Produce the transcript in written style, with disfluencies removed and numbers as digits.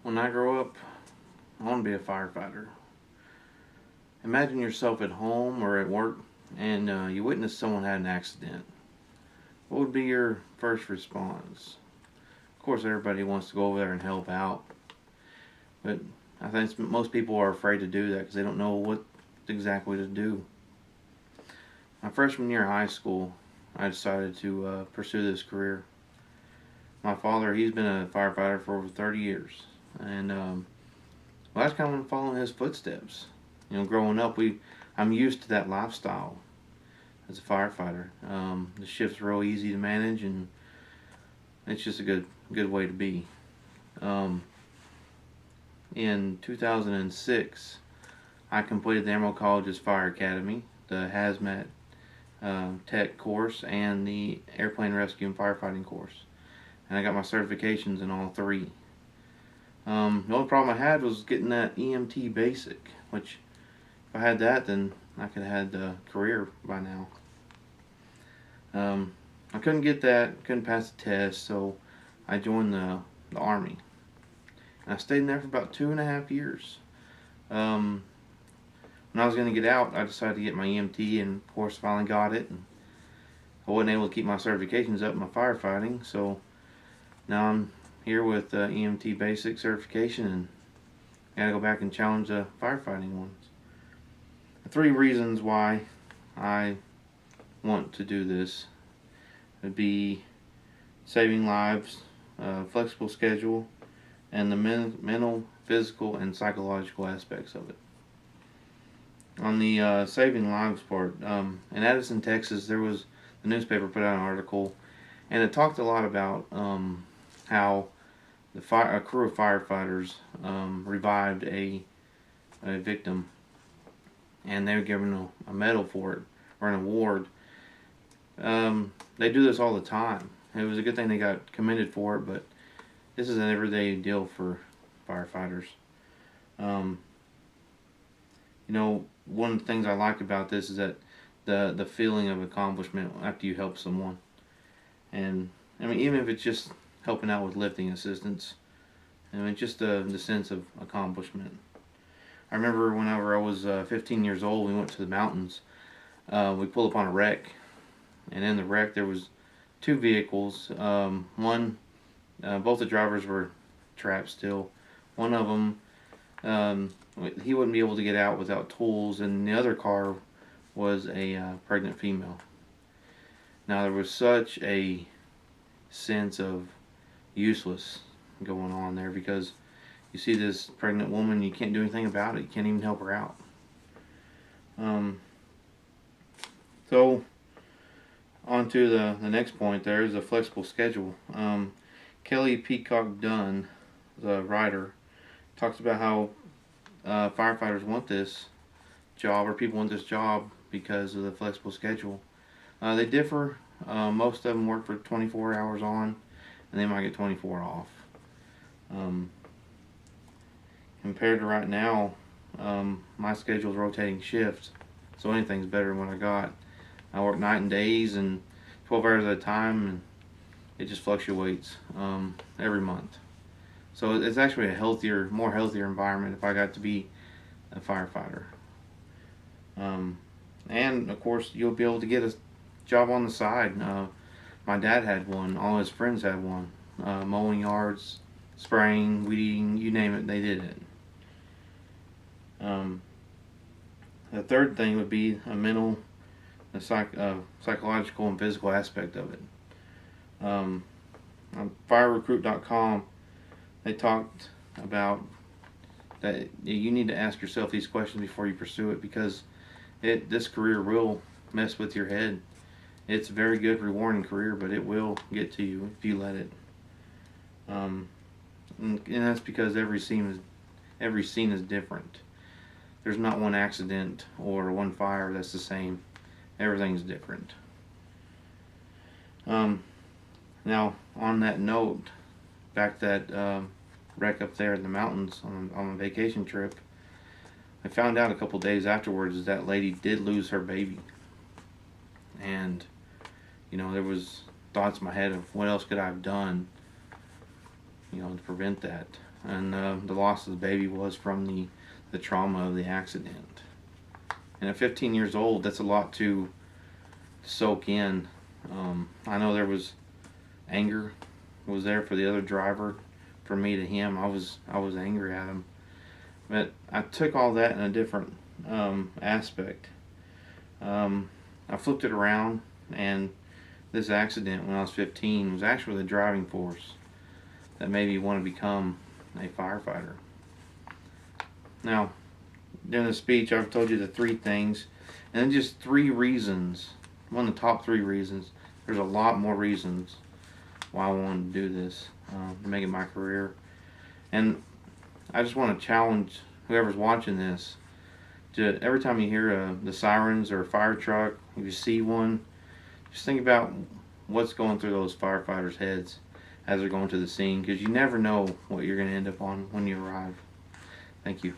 When I grow up, I want to be a firefighter. Imagine yourself at home or at work and you witness someone had an accident. What would be your first response? Of course, everybody wants to go over there and help out, but I think most people are afraid to do that because they don't know what exactly to do. My freshman year of high school, I decided to pursue this career. My father, he's been a firefighter for over 30 years, and well, I was kind of following his footsteps. Growing up, I'm used to that lifestyle as a firefighter. The shift's real easy to manage, and it's just a good way to be. Um, in 2006, I completed the Emerald College's Fire Academy, the Hazmat Tech course, and the Airplane Rescue and Firefighting course, and I got my certifications in all three. The only problem I had was getting that EMT basic, which if I had that, then I could have had a career by now. I couldn't get that, couldn't pass the test, so I joined the Army. And I stayed in there for about 2.5 years. Um, when I was going to get out, I decided to get my EMT, and of course, finally got it. And I wasn't able to keep my certifications up in my firefighting, so now I'm here with EMT basic certification, and I gotta go back and challenge the firefighting ones. The three reasons why I want to do this would be saving lives, flexible schedule, and the mental, physical, and psychological aspects of it. On the saving lives part, in Addison, Texas, the newspaper put out an article, and it talked a lot about how a crew of firefighters revived a victim, and they were given a medal for it, or an award. They do this all the time. It was a good thing they got commended for it, but this is an everyday deal for firefighters. Um, One of the things I like about this is that the feeling of accomplishment after you help someone, and I mean, even if it's just helping out with lifting assistance, I mean, just the sense of accomplishment. I remember whenever I was 15 years old, we went to the mountains. We pulled up on a wreck, and in the wreck there was two vehicles. Both the drivers were trapped still. One of them, he wouldn't be able to get out without tools, and the other car was a pregnant female. Now there was such a sense of useless going on there because you see this pregnant woman, you can't do anything about it. You can't even help her out. Um, so on to the next point. There is a flexible schedule. Kelly Peacock Dunn, the writer, talks about how firefighters want this job, or people want this job because of the flexible schedule. They differ. Most of them work for 24 hours on, and they might get 24 off. Um, Compared to right now, my schedule is rotating shifts, so anything's better than what I got. I work night and days and 12 hours at a time, and it just fluctuates every month. So it's actually more healthier environment if I got to be a firefighter. And of course, you'll be able to get a job on the side. My dad had one. All his friends had one. Mowing yards, spraying, weed eating, you name it, they did it. The third thing would be psychological and physical aspect of it. On FireRecruit.com, they talked about that you need to ask yourself these questions before you pursue it, because this career will mess with your head. It's a very good, rewarding career, but it will get to you if you let it. And that's because every scene is different. There's not one accident or one fire that's the same. Everything's different. Now, on that note, back that wreck up there in the mountains on a vacation trip, I found out a couple days afterwards that lady did lose her baby. And, there was thoughts in my head of what else could I have done, to prevent that. and the loss of the baby was from the trauma of the accident. And at 15 years old, that's a lot to soak in. I know there was anger was there for the other driver. For me to him, I was angry at him, but I took all that in a different aspect. I flipped it around, and this accident when I was 15 was actually the driving force that made me want to become a firefighter. Now, during the speech, I've told you the three things, and then just three reasons. One of the top three reasons. There's a lot more reasons why I wanted to do this, to make it my career. And I just want to challenge whoever's watching this to, every time you hear the sirens or a fire truck, if you see one, just think about what's going through those firefighters' heads as they're going to the scene, because you never know what you're going to end up on when you arrive. Thank you.